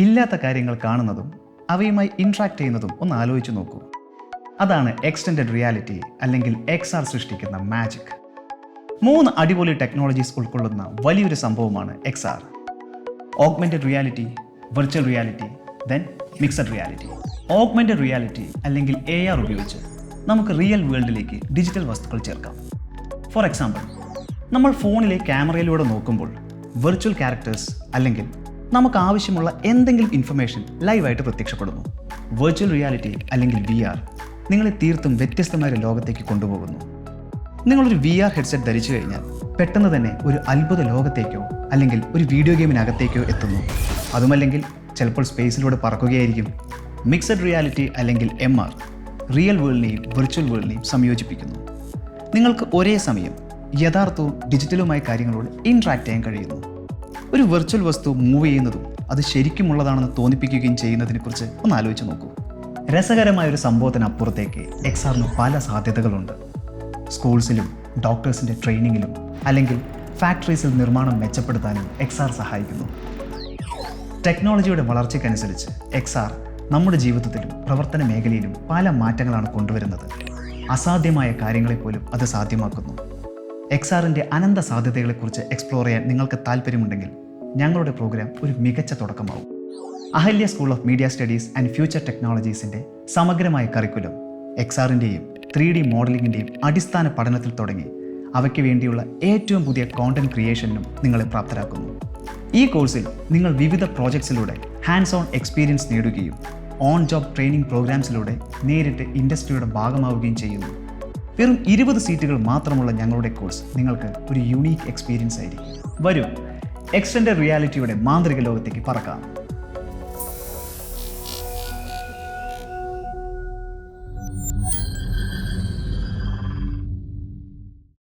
ഇല്ലാത്ത കാര്യങ്ങൾ കാണുന്നതും അവയുമായി ഇൻട്രാക്ട് ചെയ്യുന്നതും ഒന്ന് ആലോചിച്ച് നോക്കൂ. അതാണ് എക്സ്റ്റെൻഡഡ് റിയാലിറ്റി അല്ലെങ്കിൽ XR സൃഷ്ടിക്കുന്ന മാജിക്. 3 അടിപൊളി ടെക്നോളജീസ് ഉൾക്കൊള്ളുന്ന വലിയൊരു സംഭവമാണ് XR. Augmented reality, virtual reality, then mixed reality. Augmented reality അല്ലെങ്കിൽ AR ഉപയോഗിച്ച് നമുക്ക് റിയൽ വേൾഡിലേക്ക് ഡിജിറ്റൽ വസ്തുക്കൾ ചേർക്കാം. ഫോർ എക്സാമ്പിൾ, നമ്മൾ ഫോണിലെ ക്യാമറയിലൂടെ നോക്കുമ്പോൾ വെർച്വൽ ക്യാരക്ടേഴ്സ് അല്ലെങ്കിൽ നമുക്ക് ആവശ്യമുള്ള എന്തെങ്കിലും ഇൻഫർമേഷൻ ലൈവായിട്ട് പ്രത്യക്ഷപ്പെടുന്നു. വെർച്വൽ റിയാലിറ്റി അല്ലെങ്കിൽ VR നിങ്ങളെ തീർത്തും വ്യത്യസ്തമായ ലോകത്തേക്ക് കൊണ്ടുപോകുന്നു. നിങ്ങളൊരു VR ഹെഡ്സെറ്റ് ധരിച്ചു കഴിഞ്ഞാൽ പെട്ടെന്ന് തന്നെ ഒരു അത്ഭുത ലോകത്തേക്കോ അല്ലെങ്കിൽ ഒരു വീഡിയോ ഗെയിമിനകത്തേക്കോ എത്തുന്നു. അതുമല്ലെങ്കിൽ ചിലപ്പോൾ സ്പേസിലൂടെ പറക്കുകയായിരിക്കും. മിക്സഡ് റിയാലിറ്റി അല്ലെങ്കിൽ MR റിയൽ വേൾഡിനെയും വിർച്വൽ വേൾഡിനെയും സംയോജിപ്പിക്കുന്നു. നിങ്ങൾക്ക് ഒരേ സമയം യഥാർത്ഥവും ഡിജിറ്റലുമായ കാര്യങ്ങളോട് ഇൻട്രാക്ട് ചെയ്യാൻ കഴിയുന്നു. ഒരു വെർച്വൽ വസ്തു മൂവ് ചെയ്യുന്നതും അത് ശരിക്കുമുള്ളതാണെന്ന് തോന്നിപ്പിക്കുകയും ചെയ്യുന്നതിനെക്കുറിച്ച് ഒന്ന് ആലോചിച്ച് നോക്കൂ. രസകരമായ ഒരു സംഭവത്തിനപ്പുറത്തേക്ക് XRന് പല സാധ്യതകളുണ്ട്. സ്കൂൾസിലും ഡോക്ടേഴ്സിൻ്റെ ട്രെയിനിങ്ങിലും അല്ലെങ്കിൽ ഫാക്ടറീസിൽ നിർമ്മാണം മെച്ചപ്പെടുത്താനും XR സഹായിക്കുന്നു. ടെക്നോളജിയുടെ വളർച്ചയ്ക്കനുസരിച്ച് XR നമ്മുടെ ജീവിതത്തിലും പ്രവർത്തന മേഖലയിലും പല മാറ്റങ്ങളാണ് കൊണ്ടുവരുന്നത്. അസാധ്യമായ കാര്യങ്ങളെപ്പോലും അത് സാധ്യമാക്കുന്നു. XRൻ്റെ അനന്ത സാധ്യതകളെക്കുറിച്ച് എക്സ്പ്ലോർ ചെയ്യാൻ നിങ്ങൾക്ക് താല്പര്യമുണ്ടെങ്കിൽ ഞങ്ങളുടെ പ്രോഗ്രാം ഒരു മികച്ച തുടക്കമാവും. Ahalya school of media studies and future ടെക്നോളജീസിൻ്റെ സമഗ്രമായ കറിക്കുലം XRൻ്റെയും 3D മോഡലിങ്ങിൻ്റെയും അടിസ്ഥാന പഠനത്തിൽ തുടങ്ങി അവയ്ക്ക് വേണ്ടിയുള്ള ഏറ്റവും പുതിയ കോണ്ടന്റ് ക്രിയേഷനും നിങ്ങളെ പ്രാപ്തരാക്കുന്നു. ഈ കോഴ്സിൽ നിങ്ങൾ വിവിധ പ്രോജക്ട്സിലൂടെ ഹാൻഡ്സ് ഓൺ എക്സ്പീരിയൻസ് നേടുകയും ഓൺ ജോബ് ട്രെയിനിങ് പ്രോഗ്രാംസിലൂടെ നേരിട്ട് ഇൻഡസ്ട്രിയുടെ ഭാഗമാവുകയും ചെയ്യുന്നു. വെറും 20 സീറ്റുകൾ മാത്രമുള്ള ഞങ്ങളുടെ കോഴ്സ് നിങ്ങൾക്ക് ഒരു യൂണീക്ക് എക്സ്പീരിയൻസ് ആയിരിക്കും. വരൂ, എക്സ്റ്റെൻഡഡ് റിയാലിറ്റിയുടെ മാന്ത്രിക ലോകത്തേക്ക് പറക്കാം.